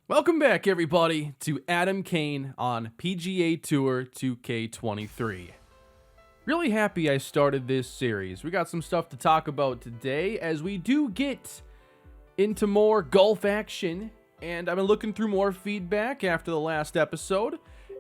Welcome back, everybody, to Adam Cain on PGA Tour 2K23. Really happy I started this series. We got some stuff to talk about today as we do get into more golf action, and I've been looking through more feedback after the last episode,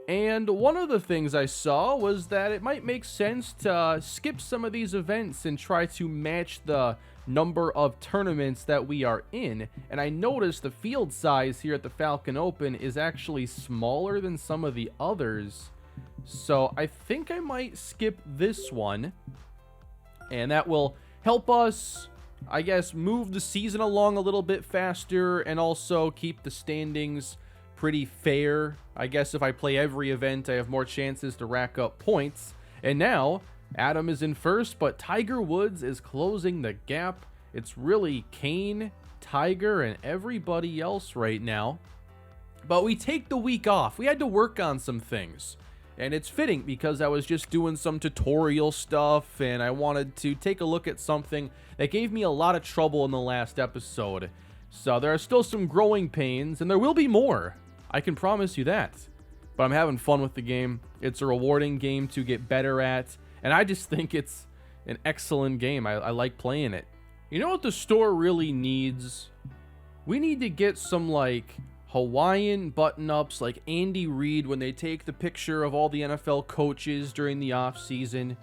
and one of the things I saw was that it might make sense to skip some of these events and try to match the number of tournaments that we are in. And I noticed the field size here at the Falcon Open is actually smaller than some of the others, so I think I might skip this one, and that will help us, I guess, move the season along a little bit faster and also keep the standings pretty fair. I guess if I play every event, I have more chances to rack up points. And now Adam is in first, but Tiger Woods is closing the gap. It's really Cain, Tiger, and everybody else right now. But we take the week off. We had to work on some things, and it's fitting because I was just doing some tutorial stuff, and I wanted to take a look at something that gave me a lot of trouble in the last episode. So there are still some growing pains, and there will be more. I can promise you that. But I'm having fun with the game. It's a rewarding game to get better at, and I just think it's an excellent game. I like playing it. You know what the store really needs? We need to get some, like, Hawaiian button-ups like Andy Reid when they take the picture of all the NFL coaches during the off-season.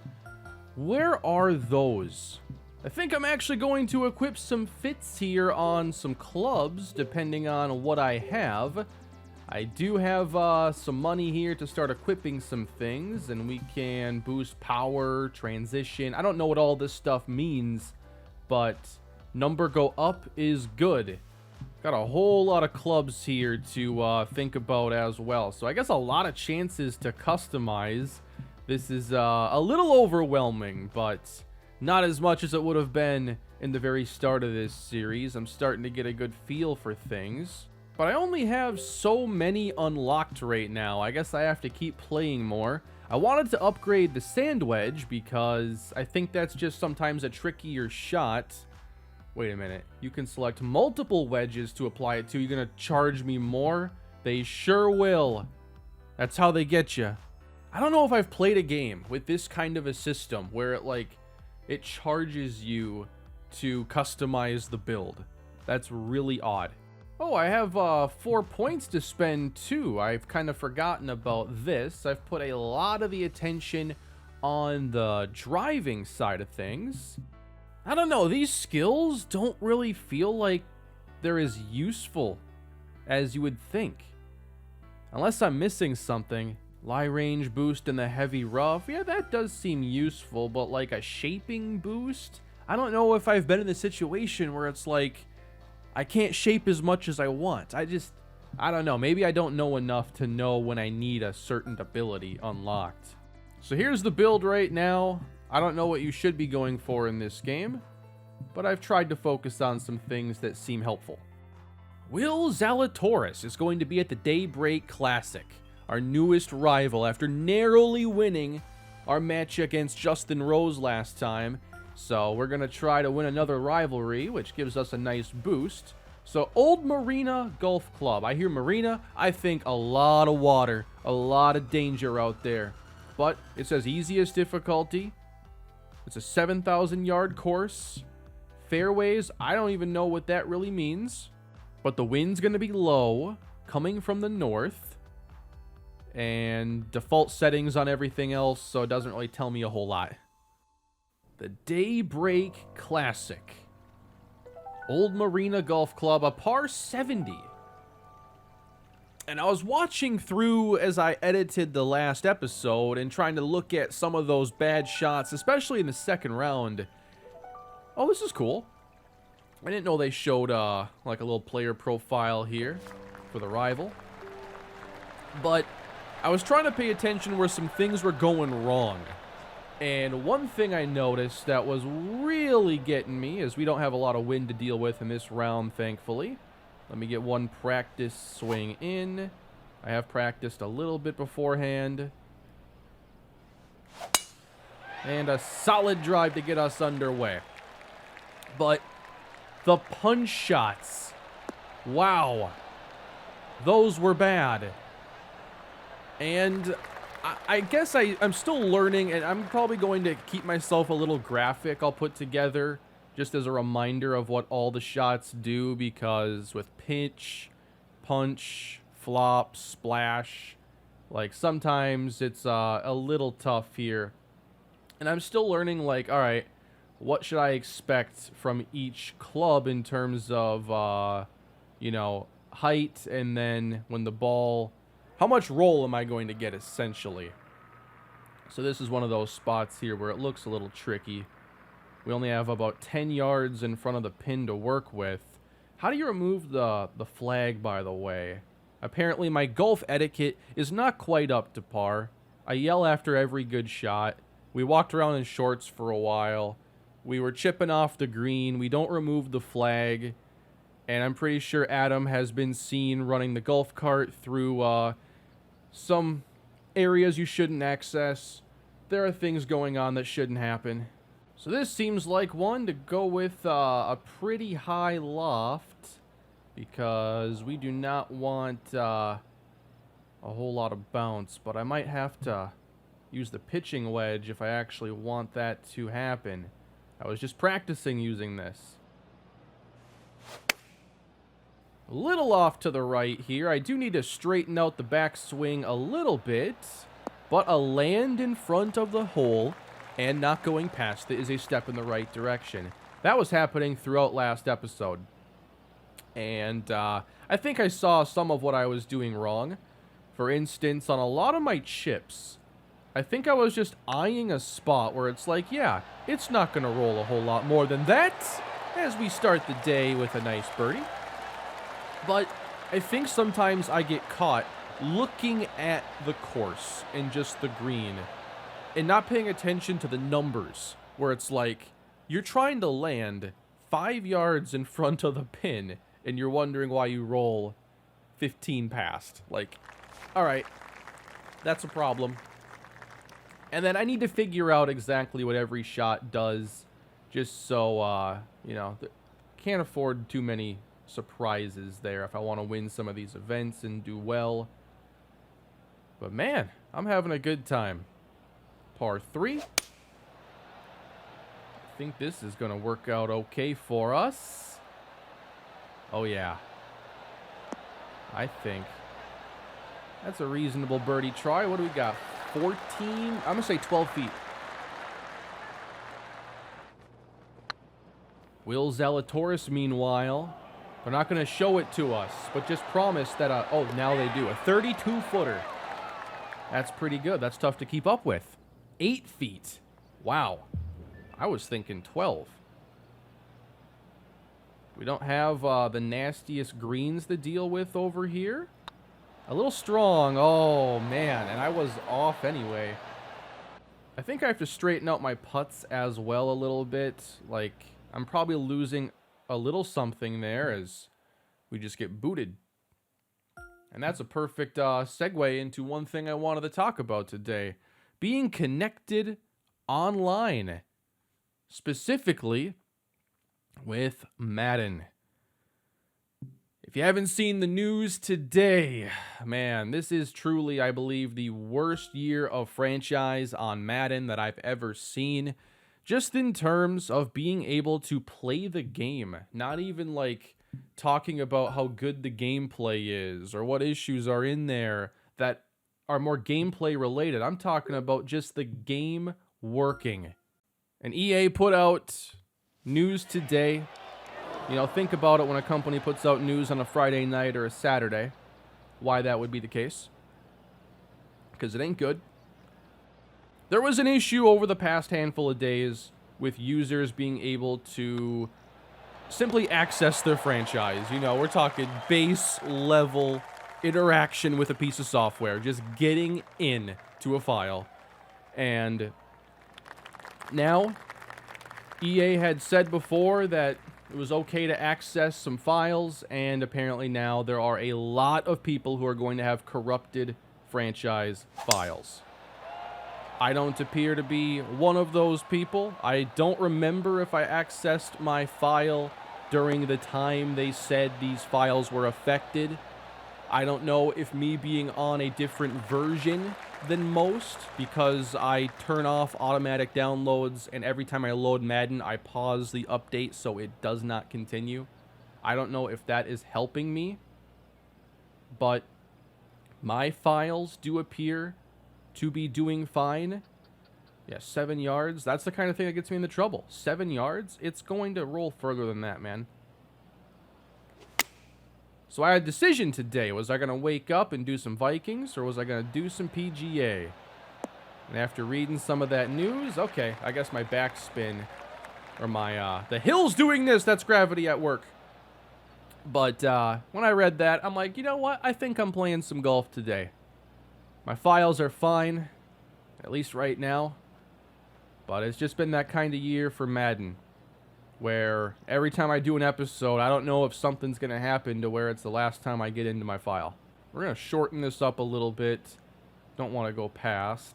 Where are those? I think I'm actually going to equip some fits here on some clubs, depending on what I have. I do have some money here to start equipping some things, and we can boost power, transition. I don't know what all this stuff means, but number go up is good. Got a whole lot of clubs here to think about as well. So I guess a lot of chances to customize. This is a little overwhelming, but not as much as it would have been in the very start of this series. I'm starting to get a good feel for things. But I only have so many unlocked right now. I guess I have to keep playing more. I wanted to upgrade the sand wedge because I think that's just sometimes a trickier shot. Wait a minute. You can select multiple wedges to apply it to. You're going to charge me more? They sure will. That's how they get you. I don't know if I've played a game with this kind of a system where it charges you to customize the build. That's really odd. Oh, I have 4 points to spend too. I've kind of forgotten about this. I've put a lot of the attention on the driving side of things. I don't know, these skills don't really feel like they're as useful as you would think. Unless I'm missing something. Lie range boost in the heavy rough. Yeah, that does seem useful, but like a shaping boost? I don't know if I've been in a situation where it's like I can't shape as much as I want. I don't know. Maybe I don't know enough to know when I need a certain ability unlocked. So here's the build right now. I don't know what you should be going for in this game, but I've tried to focus on some things that seem helpful. Will Zalatoris is going to be at the Daybreak Classic, our newest rival after narrowly winning our match against Justin Rose last time. So we're going to try to win another rivalry, which gives us a nice boost. So Old Marina Golf Club. I hear Marina, I think a lot of water, a lot of danger out there. But it says easiest difficulty. It's a 7,000 yard course. Fairways, I don't even know what that really means. But the wind's going to be low, coming from the north. And default settings on everything else, so it doesn't really tell me a whole lot. The Daybreak Classic. Old Marina Golf Club, a par 70. And I was watching through as I edited the last episode and trying to look at some of those bad shots, especially in the second round. Oh, this is cool. I didn't know they showed like a little player profile here for the rival. But I was trying to pay attention where some things were going wrong. And one thing I noticed that was really getting me is we don't have a lot of wind to deal with in this round, thankfully. Let me get one practice swing in. I have practiced a little bit beforehand. And a solid drive to get us underway. But the punch shots. Wow. Those were bad. And I guess I'm still learning, and I'm probably going to keep myself a little graphic I'll put together just as a reminder of what all the shots do, because with pitch, punch, flop, splash, like sometimes it's a little tough here. And I'm still learning, like, all right, what should I expect from each club in terms of, you know, height, and then when the ball... how much roll am I going to get, essentially? So this is one of those spots here where it looks a little tricky. We only have about 10 yards in front of the pin to work with. How do you remove the flag, by the way? Apparently my golf etiquette is not quite up to par. I yell after every good shot. We walked around in shorts for a while. We were chipping off the green. We don't remove the flag. And I'm pretty sure Adam has been seen running the golf cart through some areas you shouldn't access. There are things going on that shouldn't happen. So this seems like one to go with a pretty high loft, because we do not want a whole lot of bounce. But I might have to use the pitching wedge if I actually want that to happen. I was just practicing using this. A little off to the right here. I do need to straighten out the backswing a little bit, but a land in front of the hole and not going past it is a step in the right direction. That was happening throughout last episode. And I think I saw some of what I was doing wrong. For instance, on a lot of my chips, I think I was just eyeing a spot where it's like, yeah, it's not going to roll a whole lot more than that as we start the day with a nice birdie. But I think sometimes I get caught looking at the course and just the green and not paying attention to the numbers, where it's like you're trying to land 5 yards in front of the pin and you're wondering why you roll 15 past. Like, all right, that's a problem. And then I need to figure out exactly what every shot does, just so, you know, can't afford too many surprises there if I want to win some of these events and do well. But man, I'm having a good time. Par 3. I think this is going to work out okay for us. Oh yeah. I think that's a reasonable birdie try. What do we got? 14? I'm going to say 12 feet. Will Zalatoris, meanwhile, they're not going to show it to us, but just promise that, oh, now they do. A 32-footer. That's pretty good. That's tough to keep up with. 8 feet. Wow. I was thinking 12. We don't have the nastiest greens to deal with over here. A little strong. Oh, man. And I was off anyway. I think I have to straighten out my putts as well a little bit. Like, I'm probably losing a little something there as we just get booted. And that's a perfect segue into one thing I wanted to talk about today. Being connected online. Specifically with Madden. If you haven't seen the news today, man, this is truly, I believe, the worst year of franchise on Madden that I've ever seen. Just in terms of being able to play the game. Not even like talking about how good the gameplay is or what issues are in there that are more gameplay related. I'm talking about just the game working. And EA put out news today. You know, think about it when a company puts out news on a Friday night or a Saturday. Why that would be the case. Because it ain't good. There was an issue over the past handful of days with users being able to simply access their franchise. You know, we're talking base level interaction with a piece of software. Just getting in to a file. And now, EA had said before that it was okay to access some files, and apparently now there are a lot of people who are going to have corrupted franchise files. I don't appear to be one of those people. I don't remember if I accessed my file during the time they said these files were affected. I don't know if me being on a different version than most, because I turn off automatic downloads, and every time I load Madden, I pause the update so it does not continue. I don't know if that is helping me, but my files do appear to be doing fine. Yeah, 7 yards. That's the kind of thing that gets me into trouble. 7 yards? It's going to roll further than that, man. So I had a decision today. Was I going to wake up and do some Vikings, or was I going to do some PGA? And after reading some of that news, okay, I guess my backspin, or my, the hill's doing this, that's gravity at work. But when I read that, I'm like, you know what? I think I'm playing some golf today. My files are fine, at least right now. But it's just been that kind of year for Madden, where every time I do an episode, I don't know if something's going to happen to where it's the last time I get into my file. We're going to shorten this up a little bit. Don't want to go past.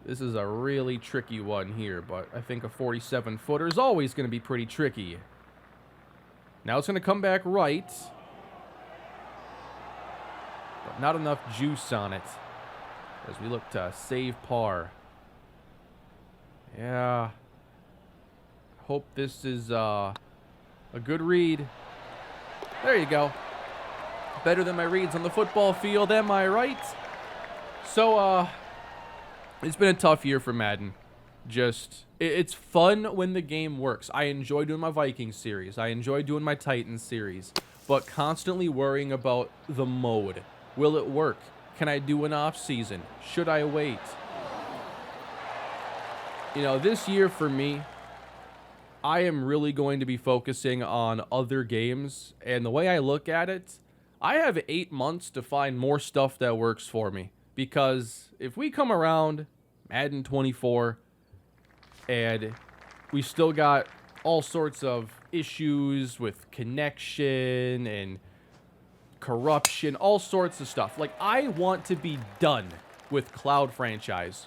This is a really tricky one here, but I think a 47-footer is always going to be pretty tricky. Now it's going to come back right, but not enough juice on it as we look to save par. Yeah. Hope this is a good read. There you go. Better than my reads on the football field, am I right? So, it's been a tough year for Madden. It's fun when the game works. I enjoy doing my Vikings series. I enjoy doing my Titans series. But constantly worrying about the mode. Will it work? Can I do an off-season? Should I wait? You know, this year for me, I am really going to be focusing on other games. And the way I look at it, I have 8 months to find more stuff that works for me. Because if we come around Madden 24 and we still got all sorts of issues with connection and corruption, all sorts of stuff. Like, I want to be done with cloud franchise.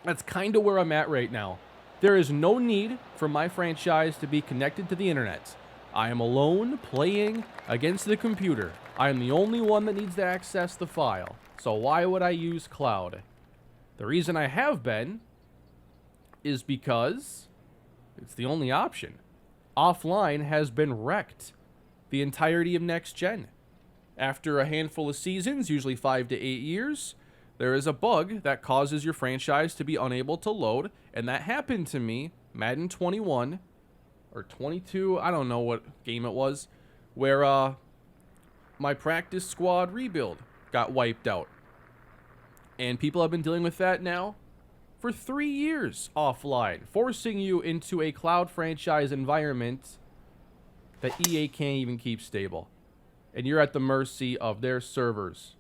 That's kind of where I'm at right now. There is no need for my franchise to be connected to the internet. I am alone playing against the computer. I am the only one that needs to access the file. So why would I use cloud? The reason I have been is because it's the only option. Offline has been wrecked the entirety of next gen. After a handful of seasons, usually 5 to 8 years, there is a bug that causes your franchise to be unable to load, and that happened to me, Madden 21, or 22, I don't know what game it was, where my practice squad rebuild got wiped out. And people have been dealing with that now for 3 years offline, forcing you into a cloud franchise environment that EA can't even keep stable. And you're at the mercy of their servers.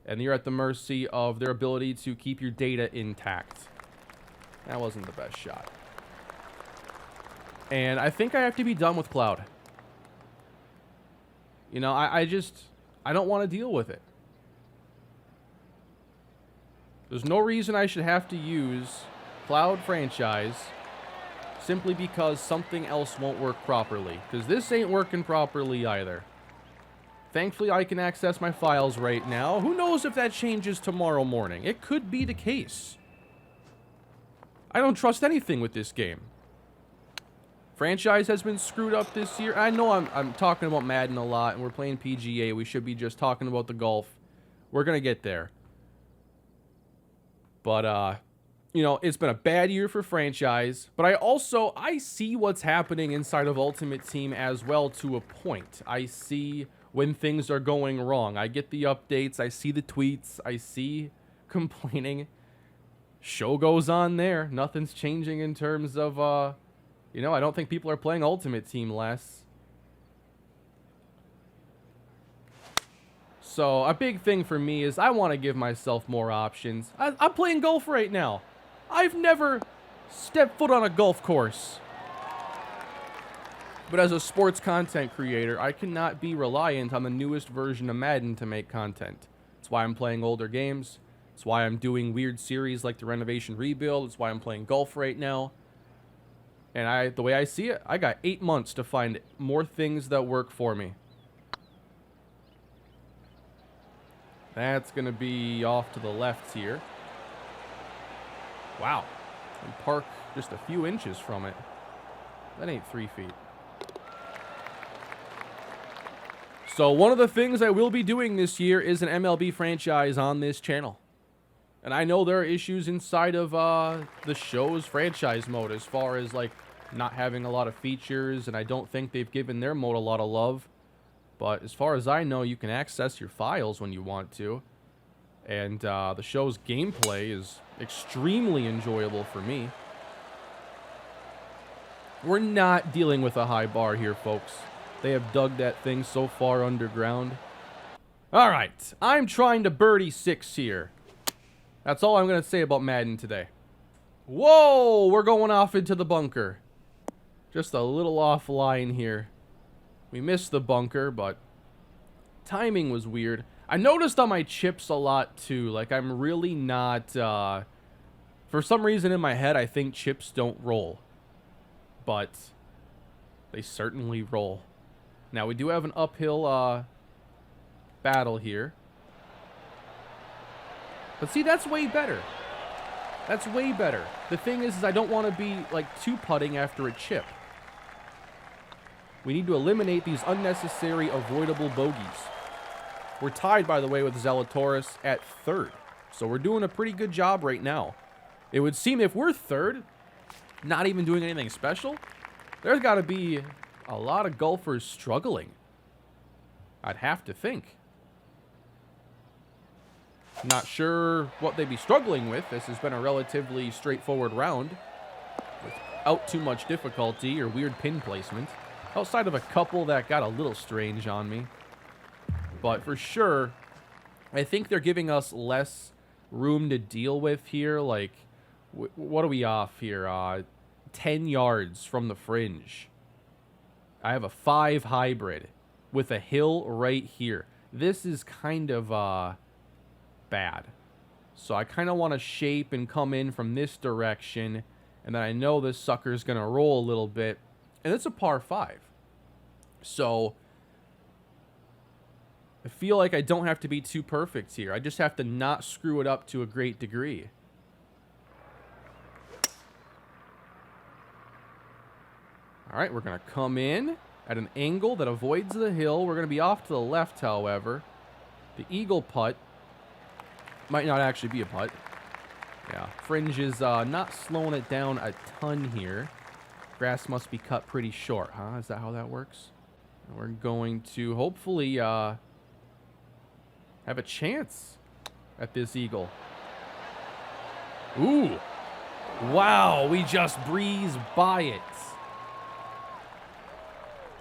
And you're at the mercy of their ability to keep your data intact. That wasn't the best shot. And I think I have to be done with cloud. You know, I don't want to deal with it. There's no reason I should have to use cloud franchise simply because something else won't work properly. Because this ain't working properly either. Thankfully, I can access my files right now. Who knows if that changes tomorrow morning? It could be the case. I don't trust anything with this game. Franchise has been screwed up this year. I know I'm talking about Madden a lot, and we're playing PGA. We should be just talking about the golf. We're going to get there. But, you know, it's been a bad year for franchise. But I see what's happening inside of Ultimate Team as well to a point. I see when things are going wrong. I get the updates. I see the tweets. I see complaining. Show goes on there. Nothing's changing in terms of, you know, I don't think people are playing Ultimate Team less. So a big thing for me is I want to give myself more options. I'm playing golf right now. I've never stepped foot on a golf course. But as a sports content creator, I cannot be reliant on the newest version of Madden to make content. That's why I'm playing older games. That's why I'm doing weird series like the Renovation Rebuild. That's why I'm playing golf right now. And the way I see it, I got 8 months to find more things that work for me. That's going to be off to the left here. Wow. And park just a few inches from it. That ain't 3 feet. So one of the things I will be doing this year is an MLB franchise on this channel. And I know there are issues inside of the show's franchise mode as far as like not having a lot of features, and I don't think they've given their mode a lot of love. But as far as I know, you can access your files when you want to. And the show's gameplay is extremely enjoyable for me. We're not dealing with a high bar here, folks. They have dug that thing so far underground. All right, I'm trying to birdie 6 here. That's all I'm going to say about Madden today. Whoa, we're going off into the bunker. Just a little offline here. We missed the bunker, but timing was weird. I noticed on my chips a lot, too. Like, I'm really not... for some reason in my head, I think chips don't roll. But they certainly roll. Now, we do have an uphill battle here. But see, that's way better. That's way better. The thing is I don't want to be, like, two-putting after a chip. We need to eliminate these unnecessary, avoidable bogeys. We're tied, by the way, with Zalatoris at 3rd. So we're doing a pretty good job right now. It would seem if we're 3rd, not even doing anything special, there's got to be a lot of golfers struggling. I'd have to think. Not sure what they'd be struggling with. This has been a relatively straightforward round without too much difficulty or weird pin placement. Outside of a couple that got a little strange on me. But for sure, I think they're giving us less room to deal with here. Like, what are we off here? 10 yards from the fringe. I have a 5 hybrid with a hill right here. This is kind of bad. So I kind of want to shape and come in from this direction. And then I know this sucker's going to roll a little bit. And it's a par 5. So I feel like I don't have to be too perfect here. I just have to not screw it up to a great degree. All right, we're going to come in at an angle that avoids the hill. We're going to be off to the left, however. The eagle putt might not actually be a putt. Yeah, fringe is not slowing it down a ton here. Grass must be cut pretty short, huh? Is that how that works? And we're going to hopefully have a chance at this eagle. Ooh. Wow, we just breeze by it.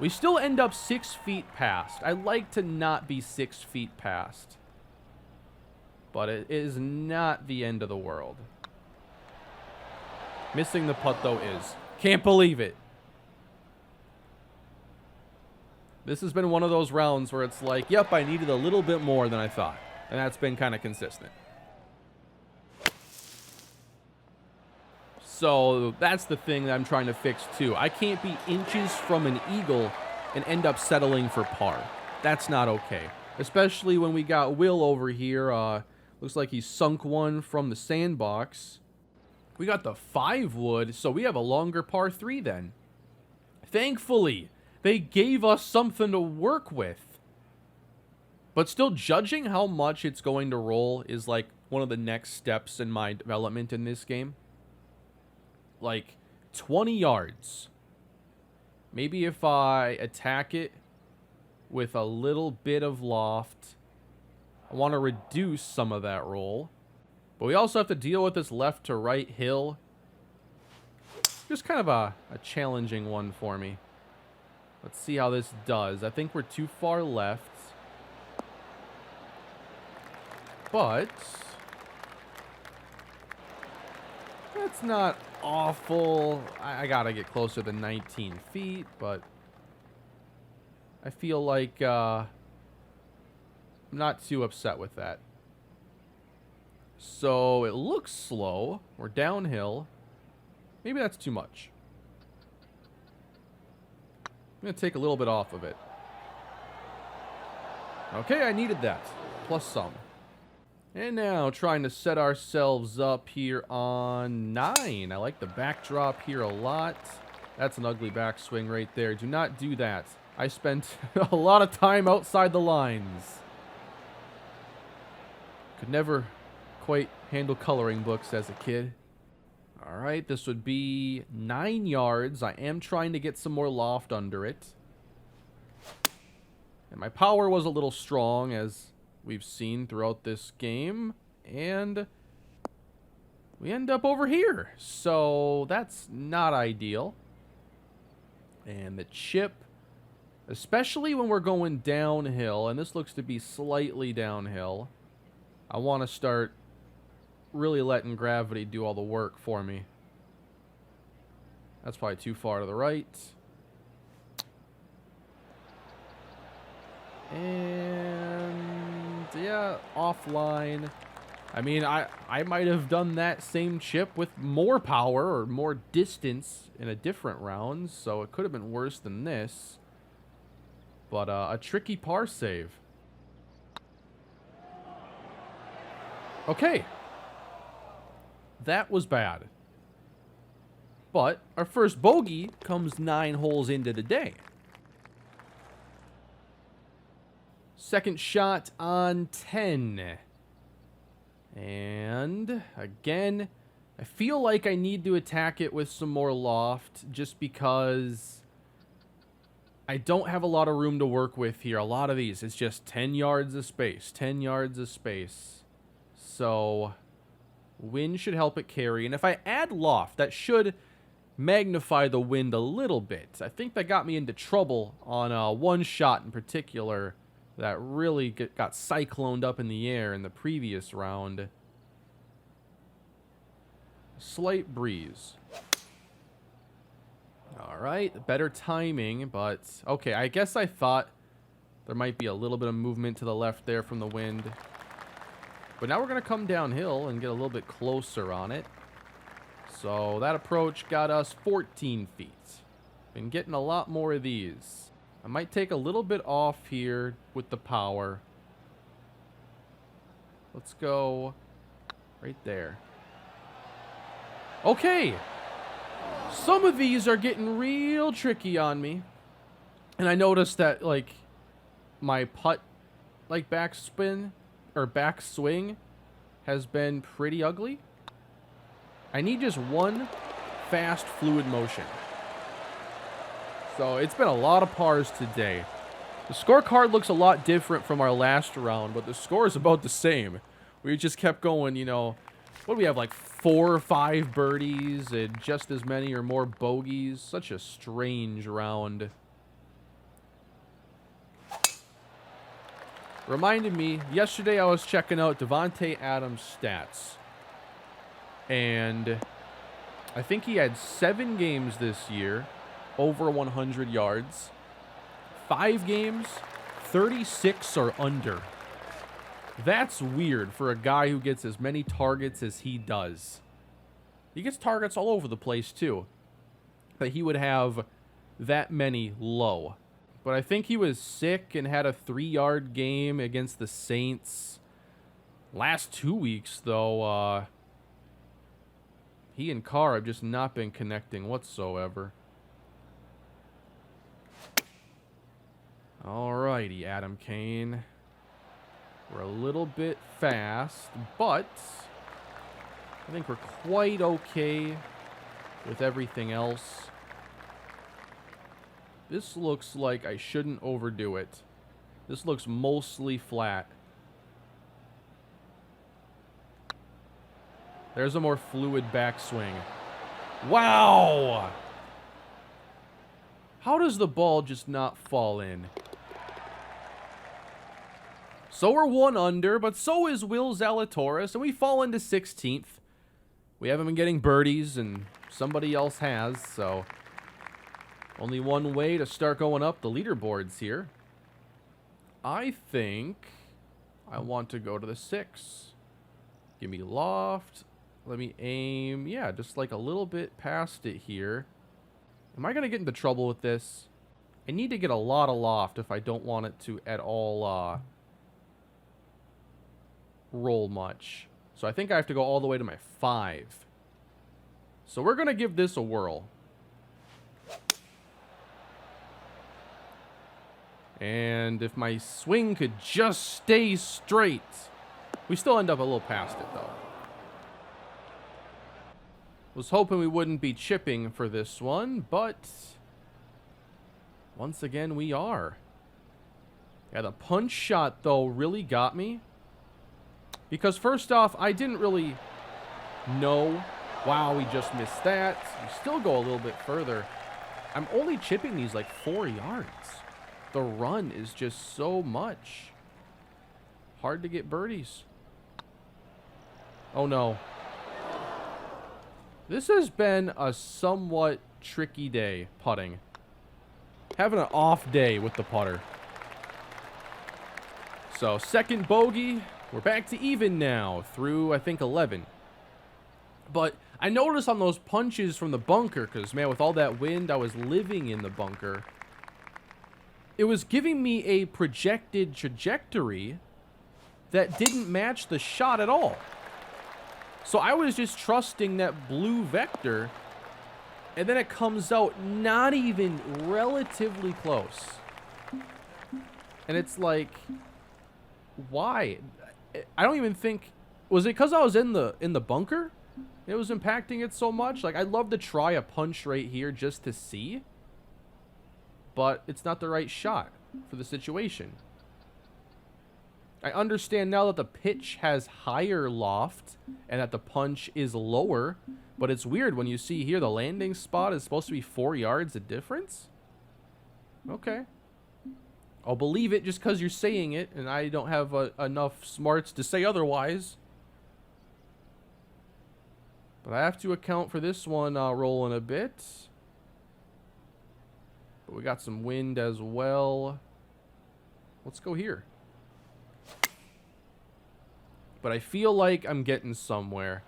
We still end up 6 feet past. I like to not be 6 feet past. But it is not the end of the world. Missing the putt, though, is. Can't believe it. This has been one of those rounds where it's like, yep, I needed a little bit more than I thought. And that's been kind of consistent. So that's the thing that I'm trying to fix, too. I can't be inches from an eagle and end up settling for par. That's not okay. Especially when we got Will over here. Looks like he sunk one from the sandbox. We got the 5 wood, so we have a longer par 3 then. Thankfully, they gave us something to work with. But still, judging how much it's going to roll is like one of the next steps in my development in this game. Like 20 yards. Maybe if I attack it with a little bit of loft, I want to reduce some of that roll. But we also have to deal with this left to right hill. Just kind of a challenging one for me. Let's see how this does. I think we're too far left. But that's not awful. I gotta get closer than 19 feet, but I feel like I'm not too upset with that. So it looks slow. We're downhill. Maybe that's too much. I'm going to take a little bit off of it. Okay, I needed that. Plus some. And now trying to set ourselves up here on 9. I like the backdrop here a lot. That's an ugly backswing right there. Do not do that. I spent a lot of time outside the lines. Could never quite handle coloring books as a kid. All right, this would be 9 yards. I am trying to get some more loft under it. And my power was a little strong, as we've seen throughout this game. And we end up over here. So that's not ideal. And the chip, especially when we're going downhill, and this looks to be slightly downhill, I want to start really letting gravity do all the work for me. That's probably too far to the right. And yeah, offline. I mean, I might have done that same chip with more power or more distance in a different round, so it could have been worse than this. But a tricky par save. Okay. That was bad. But our first bogey comes 9 holes into the day. Second shot on 10. And again, I feel like I need to attack it with some more loft just because I don't have a lot of room to work with here. A lot of these, it's just 10 yards of space, 10 yards of space. So wind should help it carry. And if I add loft, that should magnify the wind a little bit. I think that got me into trouble on one shot in particular that really got cycloned up in the air in the previous round. Slight breeze. All right, better timing, but okay, I guess I thought there might be a little bit of movement to the left there from the wind. But now we're going to come downhill and get a little bit closer on it. So that approach got us 14 feet. Been getting a lot more of these. I might take a little bit off here with the power. Let's go right there. Okay. Some of these are getting real tricky on me. And I noticed that, like, my putt, like, backspin or backswing has been pretty ugly. I need just one fast, fluid motion. So it's been a lot of pars today. The scorecard looks a lot different from our last round, but the score is about the same. We just kept going, you know. What do we have, like 4 or 5 birdies and just as many or more bogeys? Such a strange round. Reminded me, yesterday I was checking out Davante Adams' stats. And I think he had 7 games this year over 100 yards. 5 games, 36 or under. That's weird for a guy who gets as many targets as he does. He gets targets all over the place too. But he would have that many low. But I think he was sick and had a 3-yard game against the Saints. Last 2 weeks, though, he and Carr have just not been connecting whatsoever. Alrighty, Adam Cain. We're a little bit fast, but I think we're quite okay with everything else. This looks like I shouldn't overdo it. This looks mostly flat. There's a more fluid backswing. Wow! How does the ball just not fall in? So we're 1 under, but so is Will Zalatoris, and we fall into 16th. We haven't been getting birdies, and somebody else has, so only one way to start going up the leaderboards here. I think I want to go to the 6. Give me loft. Let me aim. Yeah, just like a little bit past it here. Am I going to get into trouble with this? I need to get a lot of loft if I don't want it to at all roll much. So I think I have to go all the way to my 5. So we're going to give this a whirl. And if my swing could just stay straight. We still end up a little past it, though. Was hoping we wouldn't be chipping for this one, but once again we are. Yeah, the punch shot, though, really got me. Because first off, I didn't really know. Wow, we just missed that. We still go a little bit further. I'm only chipping these like 4 yards. The run is just so much. Hard to get birdies. Oh, no. This has been a somewhat tricky day putting. Having an off day with the putter. So, second bogey. We're back to even now through, I think, 11. But I noticed on those punches from the bunker, because, man, with all that wind, I was living in the bunker. It was giving me a projected trajectory that didn't match the shot at all. So I was just trusting that blue vector, and then it comes out not even relatively close. And it's like, why? I don't even think, was it because I was in the bunker? It was impacting it so much. Like, I'd love to try a punch right here just to see, but it's not the right shot for the situation. I understand now that the pitch has higher loft and that the punch is lower, but it's weird when you see here the landing spot is supposed to be 4 yards of difference. Okay. I'll believe it just because you're saying it, and I don't have enough smarts to say otherwise. But I have to account for this one rolling a bit. But we got some wind as well. Let's go here. But I feel like I'm getting somewhere.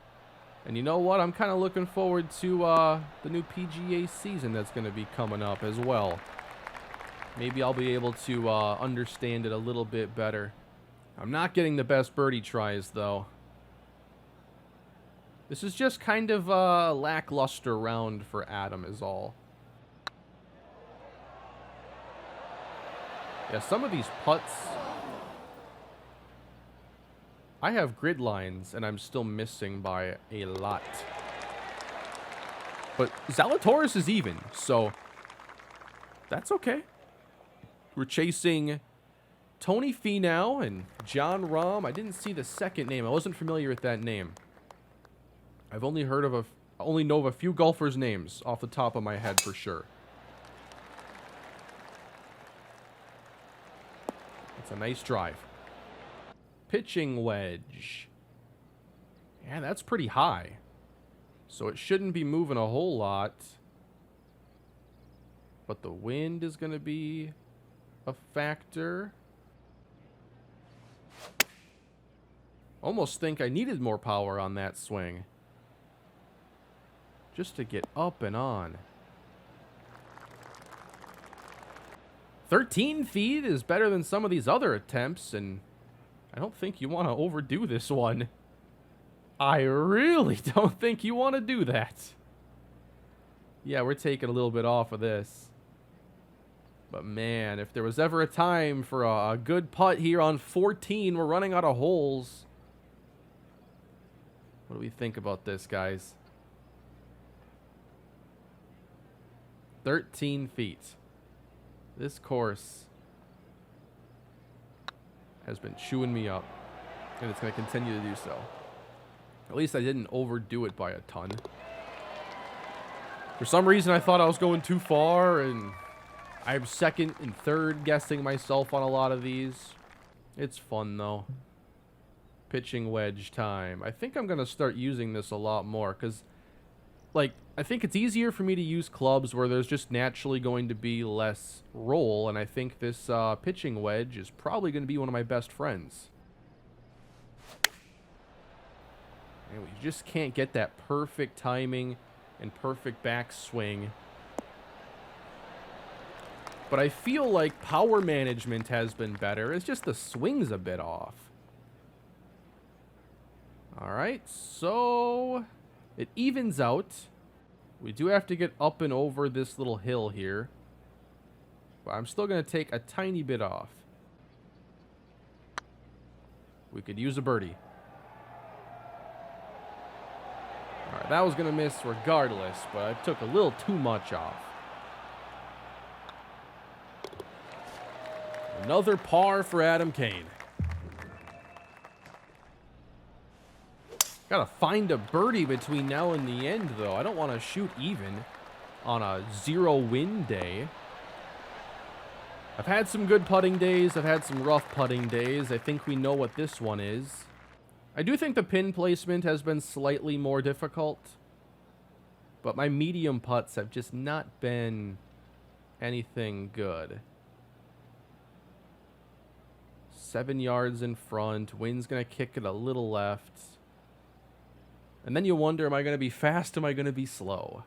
And you know what? I'm kind of looking forward to the new PGA season that's going to be coming up as well. Maybe I'll be able to understand it a little bit better. I'm not getting the best birdie tries, though. This is just kind of a lackluster round for Adam is all. Yeah, some of these putts... I have grid lines, and I'm still missing by a lot. But Zalatoris is even, so that's okay. We're chasing Tony Finau and John Rahm. I didn't see the second name. I wasn't familiar with that name. I've only heard of only know of a few golfers' names off the top of my head for sure. It's a nice drive. Pitching wedge. Yeah, that's pretty high. So it shouldn't be moving a whole lot. But the wind is going to be a factor. Almost think I needed more power on that swing. Just to get up and on. 13 feet is better than some of these other attempts, and I don't think you want to overdo this one. I really don't think you want to do that. Yeah, we're taking a little bit off of this. But man, if there was ever a time for a good putt here on 14, we're running out of holes. What do we think about this, guys? 13 feet. This course has been chewing me up, and it's going to continue to do so. At least I didn't overdo it by a ton. For some reason, I thought I was going too far, and I'm second and third guessing myself on a lot of these. It's fun, though. Pitching wedge time. I think I'm going to start using this a lot more, because, like, I think it's easier for me to use clubs where there's just naturally going to be less roll, and I think this pitching wedge is probably going to be one of my best friends. And we just can't get that perfect timing and perfect backswing. But I feel like power management has been better. It's just the swing's a bit off. All right, so it evens out. We do have to get up and over this little hill here. But I'm still going to take a tiny bit off. We could use a birdie. All right, that was going to miss regardless, but I took a little too much off. Another par for Adam Cain. Gotta find a birdie between now and the end, though. I don't want to shoot even on a 0-win day. I've had some good putting days. I've had some rough putting days. I think we know what this one is. I do think the pin placement has been slightly more difficult. But my medium putts have just not been anything good. 7 yards in front. Wind's going to kick it a little left. And then you wonder, am I going to be fast? Am I going to be slow?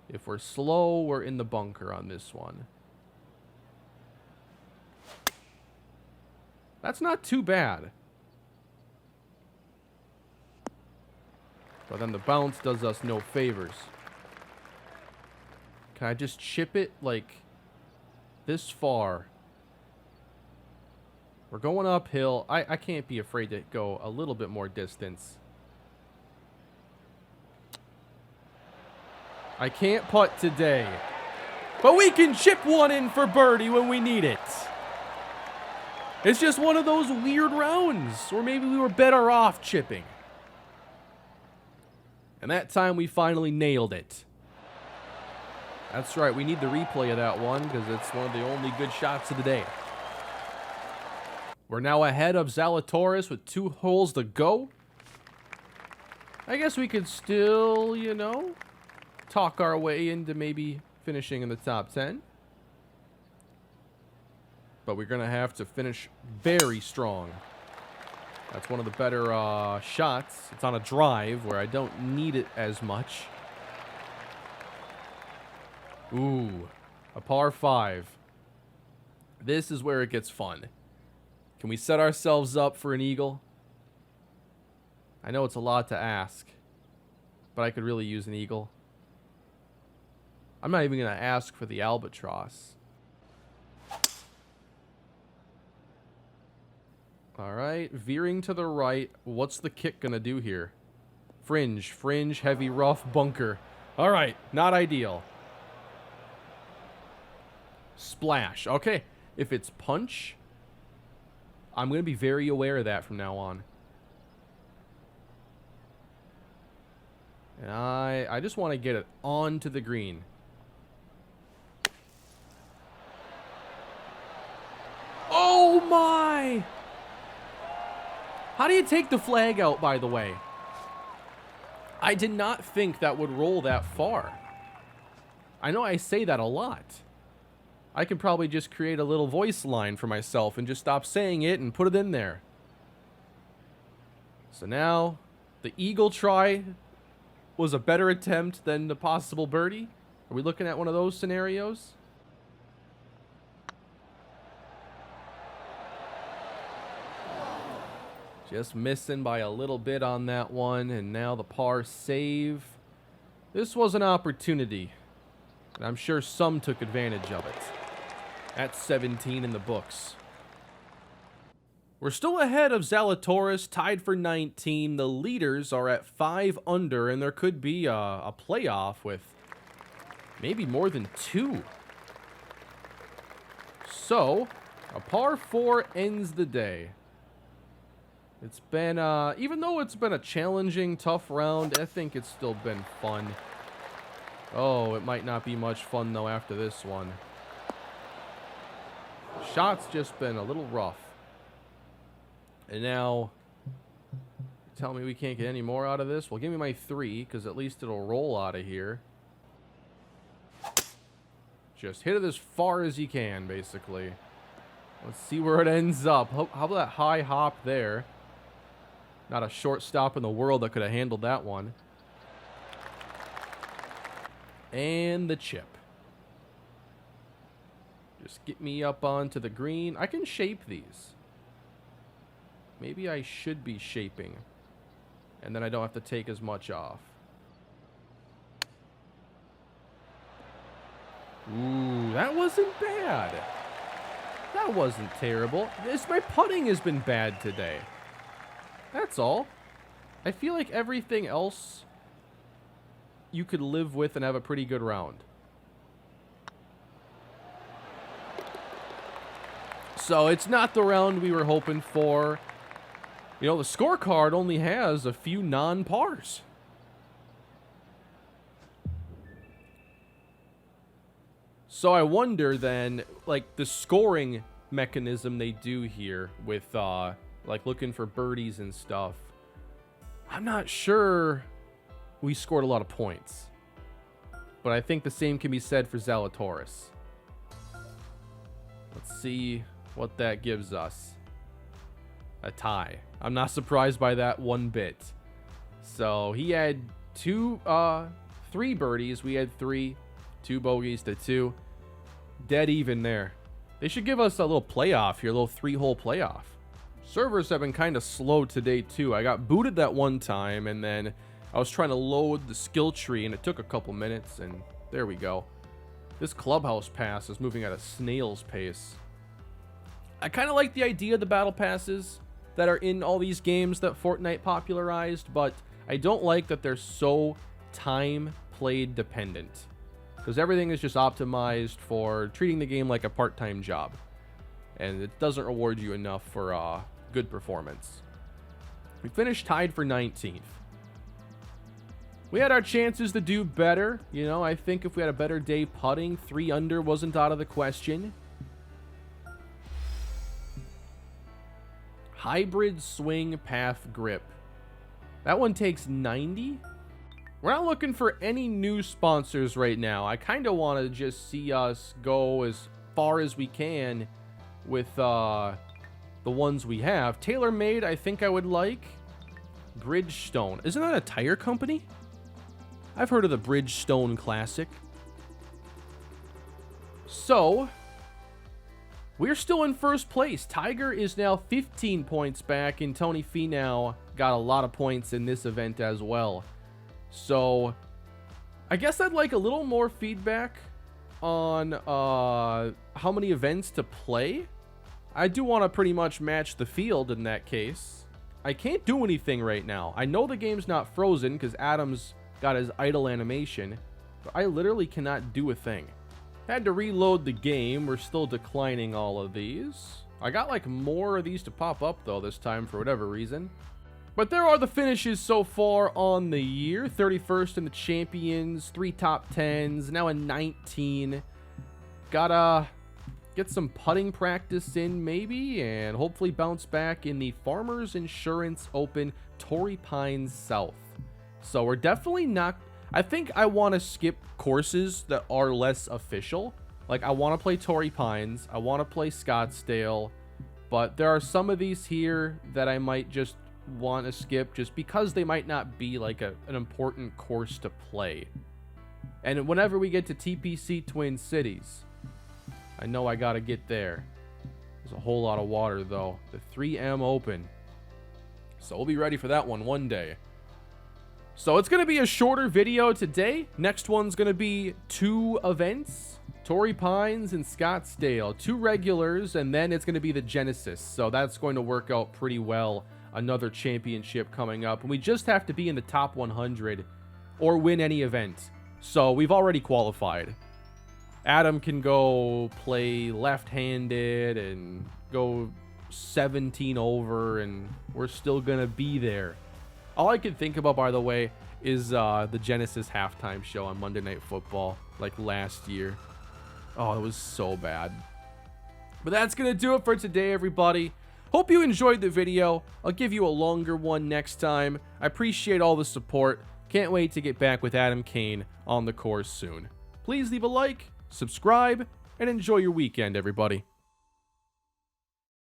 If we're slow, we're in the bunker on this one. That's not too bad. But then the bounce does us no favors. Can I just chip it, like, this far? We're going uphill. I can't be afraid to go a little bit more distance. I can't putt today. But we can chip one in for birdie when we need it. It's just one of those weird rounds. Or maybe we were better off chipping. And that time we finally nailed it. That's right, we need the replay of that one because it's one of the only good shots of the day. We're now ahead of Zalatoris with 2 holes to go. I guess we could still, you know, talk our way into maybe finishing in the top 10. But we're going to have to finish very strong. That's one of the better shots. It's on a drive where I don't need it as much. Ooh, a par 5. This is where it gets fun. Can we set ourselves up for an eagle? I know it's a lot to ask, but I could really use an eagle. I'm not even going to ask for the albatross. All right, veering to the right. What's the kick going to do here? Fringe, heavy, rough, bunker. All right, not ideal. Splash. Okay, if it's punch, I'm going to be very aware of that from now on. And I just want to get it onto the green. Oh my! How do you take the flag out, by the way? I did not think that would roll that far. I know I say that a lot. I could probably just create a little voice line for myself and just stop saying it and put it in there. So now, the eagle try was a better attempt than the possible birdie? Are we looking at one of those scenarios? Just missing by a little bit on that one, and now the par save. This was an opportunity, and I'm sure some took advantage of it. That's 17 in the books. We're still ahead of Zalatoris, tied for 19. The leaders are at 5 under, and there could be a playoff with maybe more than 2. So, a par 4 ends the day. It's been, even though it's been a challenging, tough round, I think it's still been fun. Oh, it might not be much fun, though, after this one. Shot's just been a little rough. And now, tell me we can't get any more out of this? Well, give me my 3, because at least it'll roll out of here. Just hit it as far as you can, basically. Let's see where it ends up. How about that high hop there? Not a shortstop in the world that could have handled that one. And the chip. Just get me up onto the green. I can shape these. Maybe I should be shaping. and then I don't have to take as much off. Ooh, that wasn't bad. That wasn't terrible. My putting has been bad today. That's all. I feel like everything else you could live with and have a pretty good round. So it's not the round we were hoping for. You know, the scorecard only has a few non-pars. So I wonder then, like, the scoring mechanism they do here with, like, looking for birdies and stuff. I'm not sure we scored a lot of points. But I think the same can be said for Zalatoris. Let's see what that gives us. A tie. I'm not surprised by that one bit. So he had three birdies. We had 3. 2 bogeys to 2. Dead even there. They should give us a little playoff here, a little 3-hole playoff. Servers have been kind of slow today too. I got booted that one time, and then I was trying to load the skill tree, and it took a couple minutes, and there we go. This clubhouse pass is moving at a snail's pace. I kind of like the idea of the battle passes that are in all these games that Fortnite popularized, but I don't like that they're so time played dependent. Because everything is just optimized for treating the game like a part-time job. And it doesn't reward you enough for good performance. We finished tied for 19th. We had our chances to do better. You know, I think if we had a better day putting, 3 under wasn't out of the question. Hybrid swing path grip. That one takes 90. We're not looking for any new sponsors right now. I kind of want to just see us go as far as we can with the ones we have. TaylorMade, I think I would like. Bridgestone. Isn't that a tire company? I've heard of the Bridgestone Classic. So, we're still in first place. Tiger is now 15 points back, and Tony Finau got a lot of points in this event as well. So, I guess I'd like a little more feedback on how many events to play. I do want to pretty much match the field in that case. I can't do anything right now. I know the game's not frozen because Adam's got his idle animation, but I literally cannot do a thing. Had to reload the game. We're still declining all of these. I got like more of these to pop up though this time for whatever reason. But there are the finishes so far on the year. 31st in the Champions, 3 top 10s, now a 19. Gotta get some putting practice in maybe, and hopefully bounce back in the Farmers Insurance Open Torrey Pines South. So we're definitely not... I think I want to skip courses that are less official. Like, I want to play Torrey Pines, I want to play Scottsdale, but there are some of these here that I might just want to skip just because they might not be like an important course to play. And whenever we get to TPC Twin Cities, I know I gotta get there. There's a whole lot of water though. The 3M Open. So we'll be ready for that one day. So it's gonna be a shorter video today. Next one's gonna be 2 events. Torrey Pines and Scottsdale. 2 regulars, and then it's gonna be the Genesis. So that's going to work out pretty well. Another championship coming up, and we just have to be in the top 100 or win any event. So we've already qualified. Adam can go play left-handed and go 17 over, and we're still gonna be there. All I can think about, by the way, is the Genesis halftime show on Monday Night Football, like last year. Oh, it was so bad. But that's gonna do it for today, everybody. Hope you enjoyed the video. I'll give you a longer one next time. I appreciate all the support. Can't wait to get back with Adam Cain on the course soon. Please leave a like, subscribe, and enjoy your weekend, everybody.